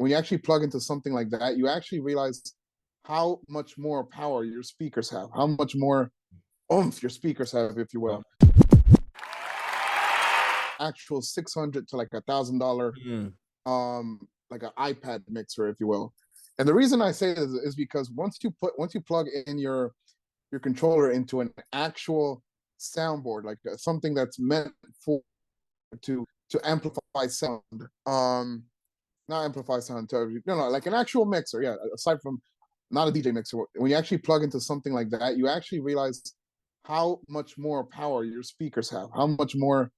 when you actually plug into something like that, you actually realize how much more power your speakers have, how much more oomph your speakers have, if you will. Actual $600 to like $1,000 like an iPad mixer, if you will. And the reason I say this is because once you plug in your controller into an actual soundboard, like something that's meant for to amplify sound, not amplify sound, like an actual mixer, yeah, aside from not a DJ mixer. When you actually plug into something like that, you actually realize how much more power your speakers have, how much more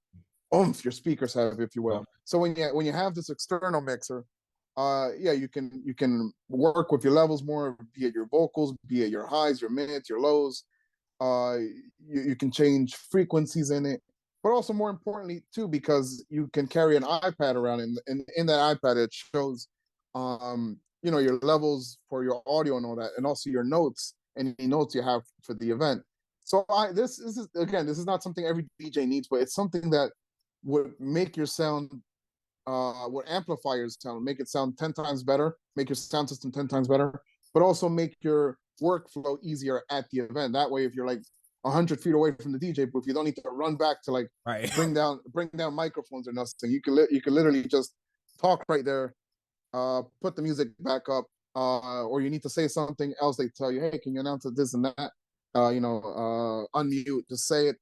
oomph your speakers have, if you will. So when you have this external mixer, yeah, you can work with your levels more, be it your vocals, be it your highs, your mids, your lows. You can change frequencies in it, but also more importantly too, because you can carry an iPad around, and in that iPad it shows, your levels for your audio and all that, and also your notes, any notes you have for the event. So this is not something every DJ needs, but it's something that would make your sound, would amplify your sound, make it sound 10 times better, make your sound system 10 times better, but also make your workflow easier at the event. That way, if you're like 100 feet away from the DJ booth, you don't need to run back to like bring down microphones or nothing. You can literally just talk right there, put the music back up, or you need to say something else. They tell you, hey, can you announce this and that? Unmute, just say it,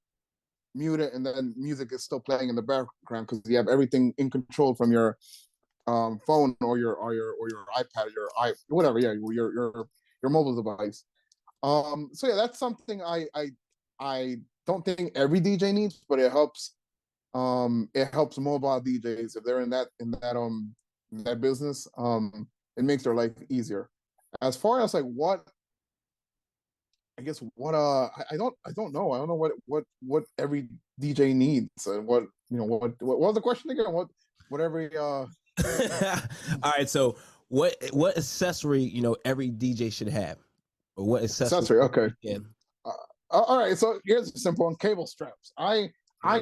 mute it, and then music is still playing in the background because you have everything in control from your phone or your iPad, or whatever, yeah, your mobile device. So yeah, that's something I don't think every DJ needs, but it helps. It helps mobile DJs if they're in that business. It makes their life easier. As far as like what, I guess what I don't know. I don't know what every DJ needs, and what was the question again? What every All right, so what accessory every DJ should have, or what accessory? Okay. All right, so here's a simple one: cable straps. I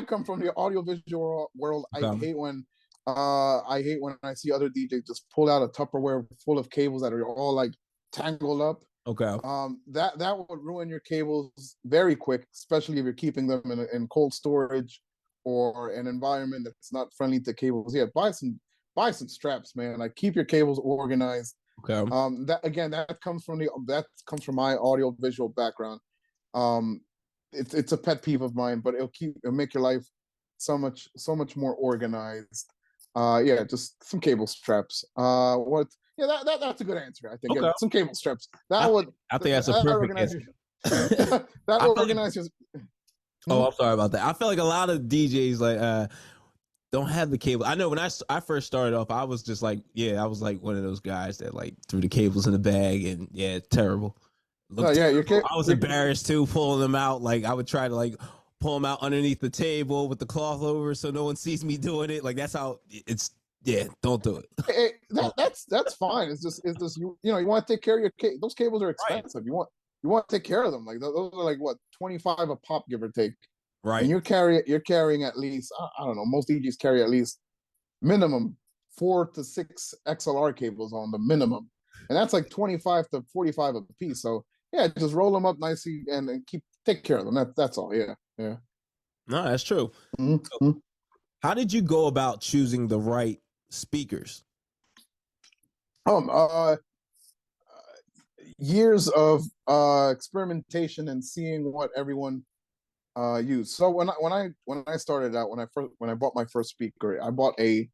come from the audiovisual world. I hate when I see other DJs just pull out a Tupperware full of cables that are all like tangled up. Okay. That would ruin your cables very quick, especially if you're keeping them in cold storage or an environment that's not friendly to cables. Yeah, buy some straps, man. Like, keep your cables organized. Okay. That comes from my audio visual background. It's a pet peeve of mine, but it'll make your life so much more organized. Yeah, just some cable straps. Yeah, that's a good answer, I think. Okay. Yeah, some cable straps. I think that's a perfect answer. That organizes. Oh, I'm sorry about that. I feel like a lot of DJs don't have the cable. I know when I first started off, I was just like, I was like one of those guys that like threw the cables in the bag, and terrible. I was embarrassed too, pulling them out. Like, I would try to like pull them out underneath the table with the cloth over so no one sees me doing it. Like, that's how it's. Yeah, don't do it. That's fine. It's just you want to take care of your cable. Those cables are expensive. Right. You want to take care of them. Like, those are like what, $25 a pop, give or take. Right. And you're carrying at least, I don't know, most DJs carry at least minimum 4 to 6 XLR cables on the minimum, and that's like $25 to $45 a piece. So yeah, just roll them up nicely and take care of them. That's all. Yeah. No, that's true. Mm-hmm. So, how did you go about choosing the right speakers? Years of experimentation and seeing what everyone used. So when I started out, when I bought my first speaker, I bought a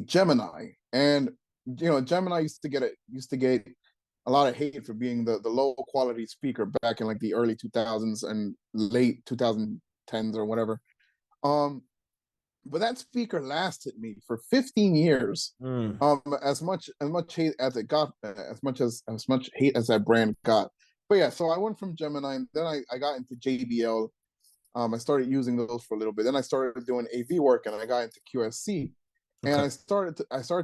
Gemini, and Gemini used to get a lot of hate for being the low quality speaker back in like the early 2000s and late 2010s or whatever. But that speaker lasted me for 15 years. As much hate as it got, as much hate as that brand got. But yeah, so I went from Gemini, and then I got into JBL. I started using those for a little bit. Then I started doing AV work, and I got into QSC. And I started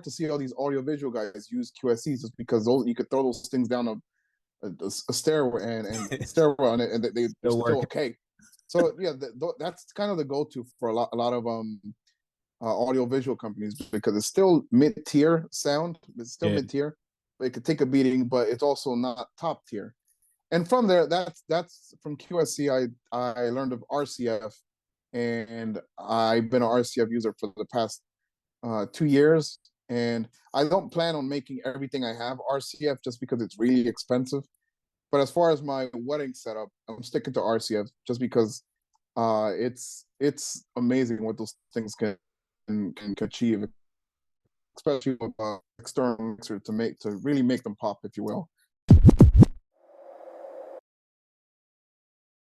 to see all these audiovisual guys use QSCs just because you could throw those things down a stairway and stairwell on it, and they're still okay. So yeah, that's kind of the go-to for a lot of audiovisual companies because it's still mid-tier sound. It's still Yeah. mid-tier, but it could take a beating, but it's also not top tier. And from there, that's from QSC. I learned of RCF, and I've been an RCF user for the past 2 years. And I don't plan on making everything I have RCF just because it's really expensive. But as far as my wedding setup, I'm sticking to RCF just because it's amazing what those things can achieve, especially with external mixer to really make them pop, if you will.